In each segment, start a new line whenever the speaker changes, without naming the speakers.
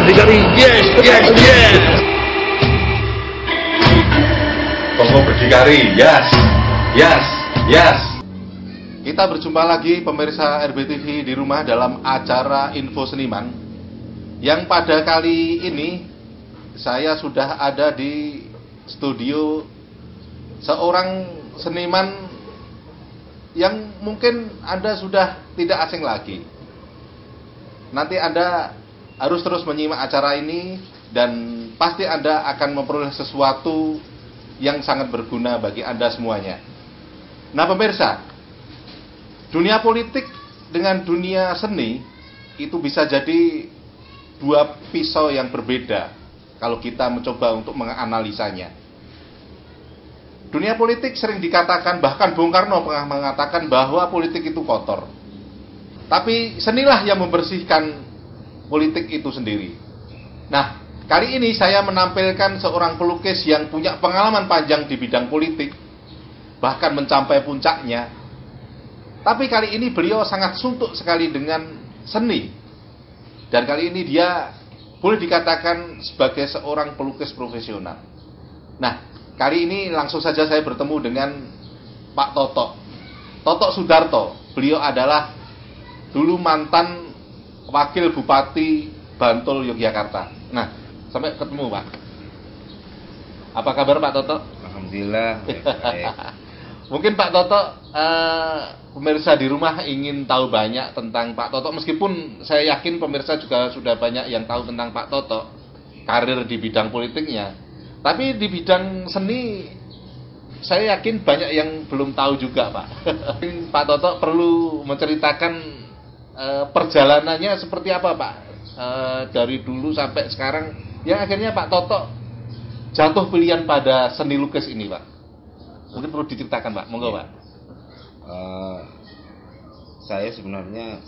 berdikari, yes, yes, yes.
Kongo berdikari, yes, yes, yes.
Kita berjumpa lagi pemirsa RBTV di rumah dalam acara Info Seniman. Yang pada kali ini saya sudah ada di studio seorang seniman yang mungkin Anda sudah tidak asing lagi. Nanti Anda harus terus menyimak acara ini dan pasti Anda akan memperoleh sesuatu yang sangat berguna bagi Anda semuanya. Nah pemirsa, dunia politik dengan dunia seni itu bisa jadi dua pisau yang berbeda kalau kita mencoba untuk menganalisanya. Dunia politik sering dikatakan, bahkan Bung Karno pernah mengatakan bahwa politik itu kotor. Tapi senilah yang membersihkan politik itu sendiri. Nah, kali ini saya menampilkan seorang pelukis yang punya pengalaman panjang di bidang politik, bahkan mencapai puncaknya. Tapi kali ini beliau sangat suntuk sekali dengan seni. Dan kali ini dia boleh dikatakan sebagai seorang pelukis profesional. Nah, kali ini langsung saja saya bertemu dengan Pak Toto Sudarto. Beliau adalah dulu mantan Wakil Bupati Bantul, Yogyakarta. Nah, sampai ketemu Pak. Apa kabar Pak Toto?
Alhamdulillah. Baik.
Mungkin Pak Toto, pemirsa di rumah ingin tahu banyak tentang Pak Toto. Meskipun saya yakin pemirsa juga sudah banyak yang tahu tentang Pak Toto, karir di bidang politiknya. Tapi di bidang seni, saya yakin banyak yang belum tahu juga Pak. Pak Toto perlu menceritakan perjalanannya seperti apa Pak, dari dulu sampai sekarang yang akhirnya Pak Toto jatuh pilihan pada seni lukis ini Pak. Mungkin perlu diceritakan Pak, monggo Pak.
Saya sebenarnya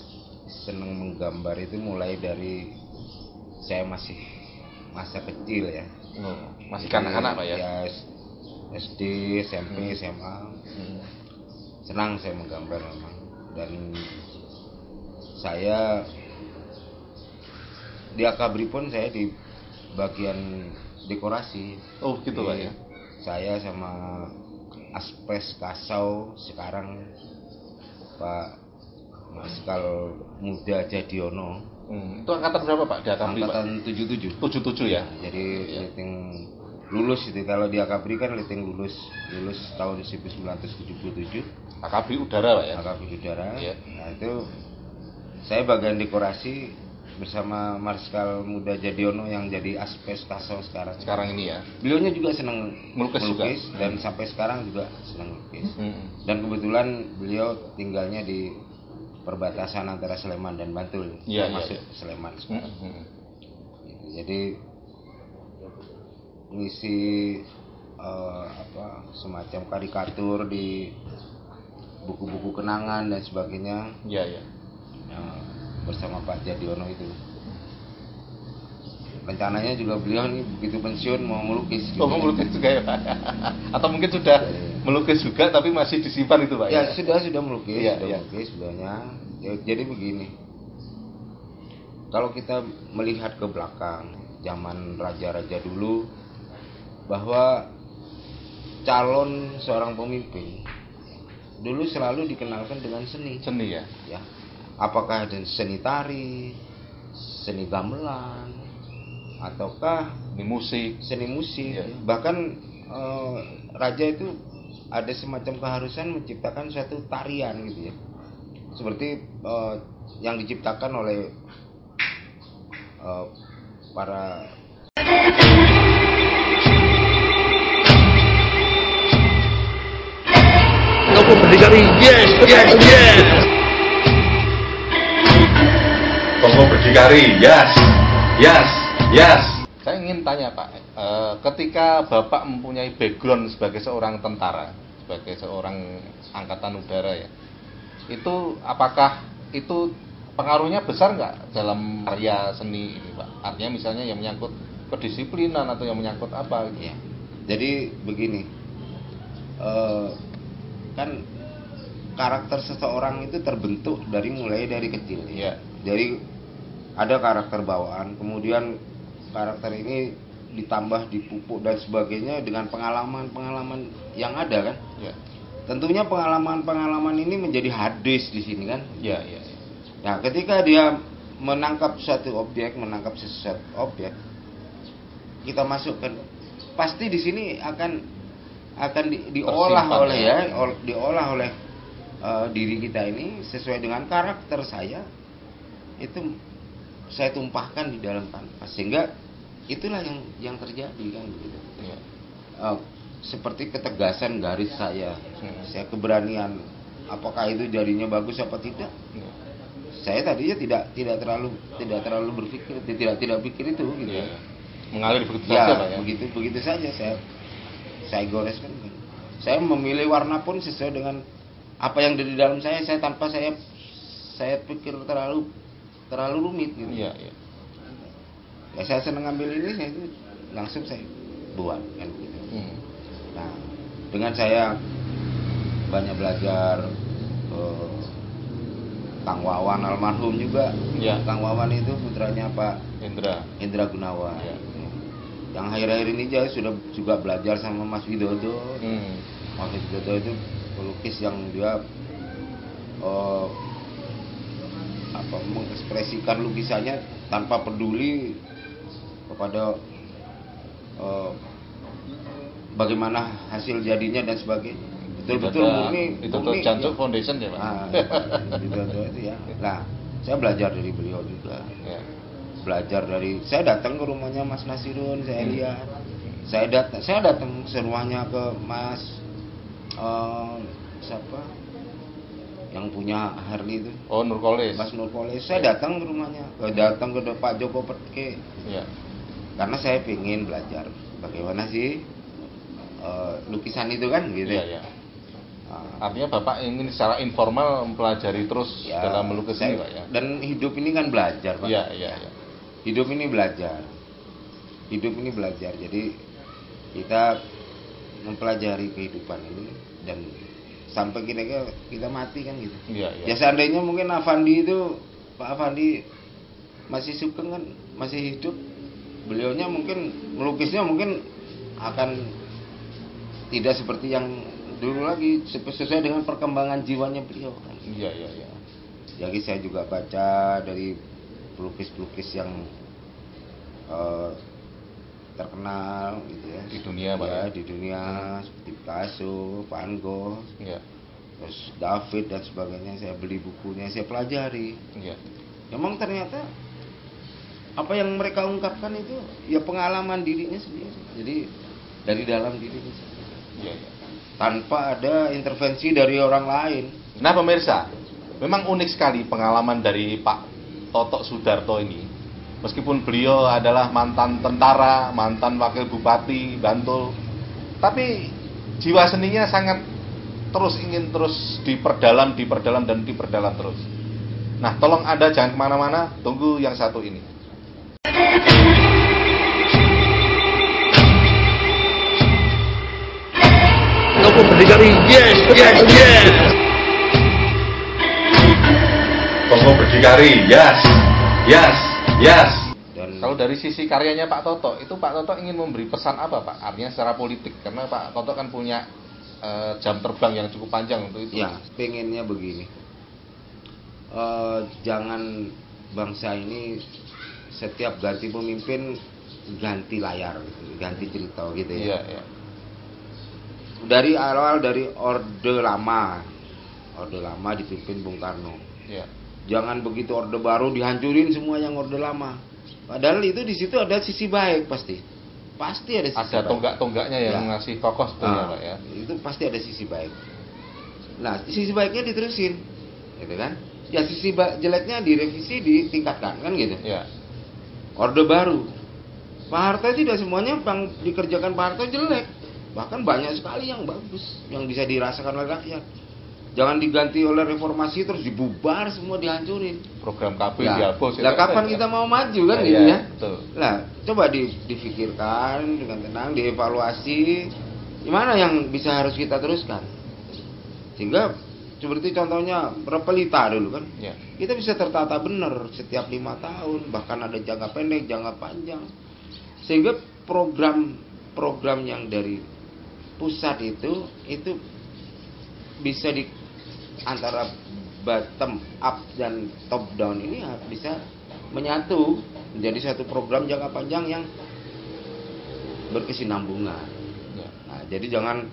senang menggambar itu mulai dari saya masih masa kecil ya.
Masih kanak-kanak Pak ya?
Ya SD, SMP, SMA. Senang saya menggambar memang. Dan saya di Akabri pun saya di bagian dekorasi.
Oh gitu Pak ya?
Saya sama Aspes Kasau sekarang Pak Marskal Muda Jadiono.
Itu angkatan berapa Pak di Akabri?
Angkatan 77.
77 ya?
Jadi liting lulus itu, kalau di Akabri kan liting lulus tahun 1977.
Akabri udara Pak ya?
Akabri udara.
Ya.
Nah itu saya bagian dekorasi bersama Marskal Muda Jadiono yang jadi Aspes Kasau sekarang
ini ya.
Beliaunya juga senang
melukis juga.
Dan sampai sekarang juga senang melukis. Dan kebetulan beliau tinggalnya di perbatasan antara Sleman dan Bantul, termasuk Sleman sekarang. Jadi ngisi semacam karikatur di buku-buku kenangan dan sebagainya. Bersama Pak Jadiono itu. Rencananya juga beliau nih begitu pensiun mau melukis.
Mau melukis juga ya Pak? Atau mungkin sudah melukis juga tapi masih disimpan itu Pak?
Ya sudah melukis,
melukis
sudahnya. Jadi begini, kalau kita melihat ke belakang zaman raja-raja dulu, bahwa calon seorang pemimpin dulu selalu dikenalkan dengan seni
ya.
Apakah ada seni tari, seni gamelan, ataukah seni musik.
Ya.
Bahkan raja itu ada semacam keharusan menciptakan suatu tarian gitu ya, seperti yang diciptakan oleh para
Kongo berdikari, yes, yes, yes.
Kongo berdikari, yes, yes, yes.
Saya ingin tanya Pak, ketika Bapak mempunyai background sebagai seorang tentara, sebagai seorang angkatan udara ya, itu apakah itu pengaruhnya besar nggak dalam karya seni ini Pak? Artinya misalnya yang menyangkut kedisiplinan atau yang menyangkut apa gitu.
Ya. Jadi begini, kan karakter seseorang itu terbentuk mulai dari kecil ya. Jadi ada karakter bawaan, kemudian karakter ini ditambah, dipupuk dan sebagainya dengan pengalaman-pengalaman yang ada kan.
Ya.
Tentunya pengalaman-pengalaman ini menjadi hadis di sini kan.
Ya, ya.
Nah, ketika dia menangkap suatu objek, kita masukkan, pasti di sini akan diolah oleh diolah oleh diri kita ini sesuai dengan karakter saya. Itu saya tumpahkan di dalam kanvas, sehingga itulah yang terjadi kan begitu. Ya. Seperti ketegasan garis saya keberanian, apakah itu jadinya bagus apa tidak. Saya tadinya tidak terlalu berpikir, tidak pikir itu gitu.
Mengalir begitu saja Pak ya.
Begitu saja saya goreskan. Saya memilih warna pun sesuai dengan apa yang di dalam saya tanpa saya pikir terlalu rumit gitu. Iya. Ya, saya senang ambil ini, saya itu langsung saya buat kan gitu. Nah, dengan saya banyak belajar, Kang Wawan almarhum juga. Ya. Kang Wawan itu putranya Pak Indra Gunawan. Ya. Yang akhir-akhir ini sudah juga belajar sama Mas Widodo. Mas Widodo itu pelukis yang dia mengekspresikan lukisannya tanpa peduli kepada bagaimana hasil jadinya dan sebagainya. Betul-betul murni. Itu
Jancuk Foundation ya Pak?
Itu ya. Nah, saya belajar dari beliau juga. Ya. Saya datang ke rumahnya Mas Nasirun, saya lihat. Saya datang ke rumahnya ke Mas siapa? Yang punya Harley itu.
Oh, Nurkolis.
Mas Nurkolis. Saya datang ke rumahnya. Datang ke Pak Joko Petke. Ya. Karena saya ingin belajar bagaimana sih lukisan itu kan gitu.
Iya. Artinya Bapak ingin secara informal mempelajari terus dalam melukis ini Pak ya.
Dan hidup ini kan belajar Pak.
Iya.
Hidup ini belajar. Jadi kita mempelajari kehidupan ini dan sampai kita mati kan gitu. Iya. Ya seandainya mungkin Pak Afandi masih sugeng kan, masih hidup, beliaunya mungkin melukisnya mungkin akan tidak seperti yang dulu lagi, sesuai dengan perkembangan jiwanya beliau kan. Iya. Jadi saya juga baca dari pelukis-pelukis yang terkenal gitu ya
di dunia Pak ya,
di dunia seperti Picasso, Van Gogh, terus David dan sebagainya. Saya beli bukunya, saya pelajari. Memang ternyata apa yang mereka ungkapkan itu ya pengalaman dirinya sendiri, jadi dari dalam dirinya sendiri. Tanpa ada intervensi dari orang lain.
Nah pemirsa, memang unik sekali pengalaman dari Pak Totok Sudarto ini. Meskipun beliau adalah mantan tentara, mantan wakil bupati Bantul, tapi jiwa seninya sangat ingin terus diperdalam terus. Nah, tolong Anda jangan kemana-mana, tunggu yang satu ini.
Kamu berdikari, yes.
Kamu berdikari, yes.
Dan kalau dari sisi karyanya Pak Toto, itu Pak Toto ingin memberi pesan apa Pak? Artinya secara politik, karena Pak Toto kan punya jam terbang yang cukup panjang untuk itu.
Ya, pengennya begini. Jangan bangsa ini setiap ganti pemimpin ganti layar, ganti cerita gitu ya. Iya. Dari awal, dari orde lama dipimpin Bung Karno. Iya. Jangan begitu orde baru dihancurin semua yang orde lama. Padahal itu di situ ada sisi baik pasti ada sisi baik. Ada
tonggak-tonggaknya yang ngasih kokoh sebetulnya Pak ya.
Itu pasti ada sisi baik. Nah, sisi baiknya diterusin, gitu kan? Ya sisi jeleknya direvisi, ditingkatkan kan gitu. Iya. Orde baru. Pak Harto tidak semuanya yang dikerjakan Pak Harto jelek. Bahkan banyak sekali yang bagus yang bisa dirasakan oleh rakyat. Jangan diganti oleh reformasi terus dibubar semua, dihancurin.
Program KB dihapus.
Lah kapan kita mau maju kan gitu ya? Lah coba difikirkan dengan tenang, dievaluasi. Gimana yang bisa harus kita teruskan? Sehingga seperti contohnya Repelita dulu kan. Kita bisa tertata benar setiap 5 tahun, bahkan ada jangka pendek, jangka panjang. Sehingga program yang dari pusat itu bisa di antara bottom up dan top down ini bisa menyatu menjadi satu program jangka panjang yang berkesinambungan. Nah, jadi jangan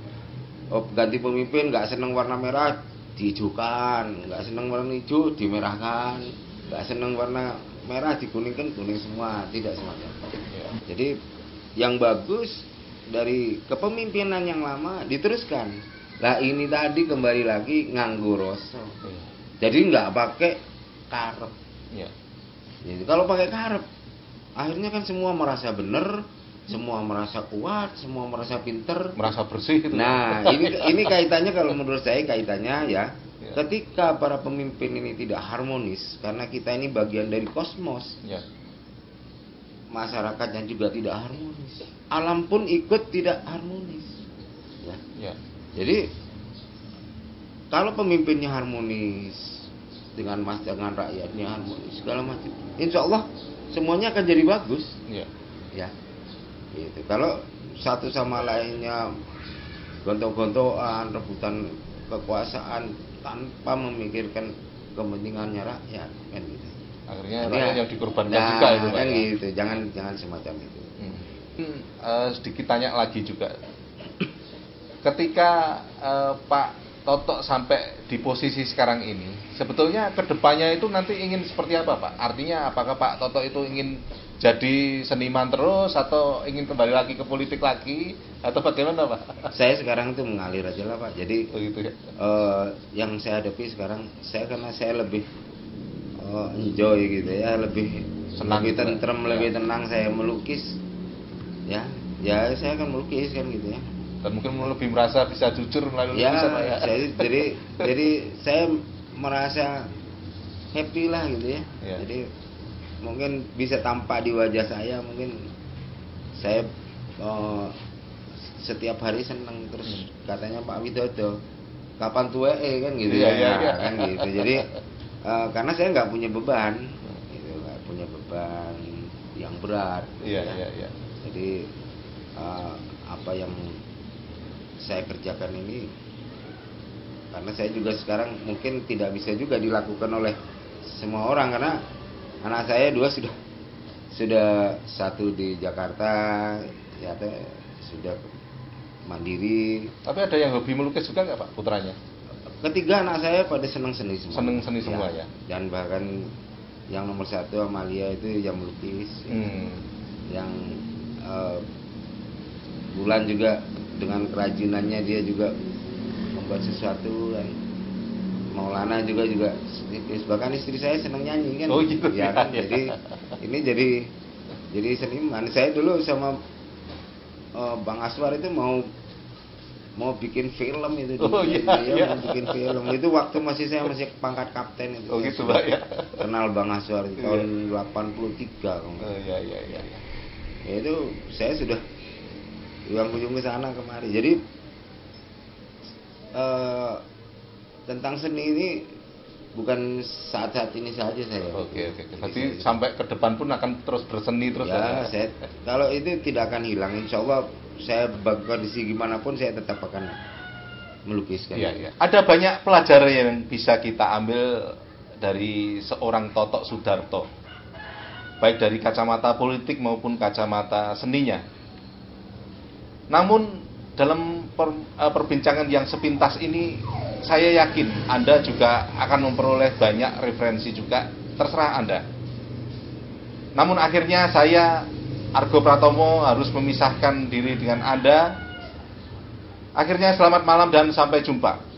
ganti pemimpin nggak seneng warna merah dihijaukan, nggak seneng warna hijau dimerahkan, nggak seneng warna merah dikuningkan, kuning semua, tidak semacam. Jadi yang bagus dari kepemimpinan yang lama diteruskan. Lah ini tadi kembali lagi nganggo rasa. Jadi nggak pakai karep. Jadi kalau pakai karep, akhirnya kan semua merasa benar, semua merasa kuat, semua merasa pinter,
merasa bersih gitu.
Nah, ini kaitannya kalau menurut saya kaitannya ya, ketika para pemimpin ini tidak harmonis, karena kita ini bagian dari kosmos. Masyarakatnya juga tidak harmonis. Alam pun ikut tidak harmonis. Jadi kalau pemimpinnya harmonis dengan rakyatnya harmonis segala macam, insya Allah semuanya akan jadi bagus. Gitu. Kalau satu sama lainnya gontok-gontokan, rebutan kekuasaan tanpa memikirkan kepentingannya rakyat, kan gitu.
Akhirnya rakyat yang dikorbankan juga itu, Pak.
Kan gitu. Jangan semacam itu.
Sedikit tanya lagi juga. Ketika Pak Toto sampai di posisi sekarang ini, sebetulnya kedepannya itu nanti ingin seperti apa, Pak? Artinya apakah Pak Toto itu ingin jadi seniman terus atau ingin kembali lagi ke politik lagi atau bagaimana, Pak?
Saya sekarang itu mengalir aja lah, Pak. Jadi
gitu ya.
Yang saya hadapi sekarang, karena saya lebih enjoy gitu ya, lebih senang, lebih tentrem, lebih tenang. Saya melukis, ya saya akan melukis kan gitu ya.
Dan mungkin lebih merasa bisa jujur melalui lukisan, Pak ya.
Jadi saya merasa happy lah gitu ya. Jadi mungkin bisa tampak di wajah saya, mungkin saya setiap hari senang terus. Katanya Pak Widodo, kapan tua kan gitu kan gitu. Jadi karena saya nggak punya beban, gitu, nggak punya beban yang berat. Jadi apa yang saya kerjakan ini, karena saya juga sekarang mungkin tidak bisa juga dilakukan oleh semua orang, karena anak saya dua sudah satu di Jakarta, ya sudah mandiri.
Tapi ada yang hobi melukis juga nggak, Pak, putranya?
Ketiga anak saya pada senang seni semua.
Senang seni semua ya.
Dan bahkan yang nomor 1 Amalia itu yang melukis. Yang Bulan juga dengan kerajinannya dia juga membuat sesuatu, dan Maulana juga sedikit. Bahkan istri saya senang nyanyi kan.
Gitu
ya kan. Jadi ini jadi seniman. Saya dulu sama Bang Aswar itu mau bikin film itu. Mau bikin film itu waktu saya masih pangkat kapten itu.
Gitu, Pak ya.
Kenal Bang Aswar itu tahun 83 kalau
Ya
itu saya sudah kunjung ke sana kemari. Jadi tentang seni ini bukan saat-saat ini saja saya.
Oke. Berarti sampai ke depan pun akan terus berseni terus.
Saya kalau itu tidak akan hilang. Insya Allah saya kondisi gimana pun saya tetap akan melukiskan.
Ada banyak pelajaran yang bisa kita ambil dari seorang Toto Sudarto, baik dari kacamata politik maupun kacamata seninya. Namun dalam perbincangan yang sepintas ini, saya yakin Anda juga akan memperoleh banyak referensi juga, terserah Anda. Namun akhirnya saya, Argo Pratomo, harus memisahkan diri dengan Anda. Akhirnya selamat malam dan sampai jumpa.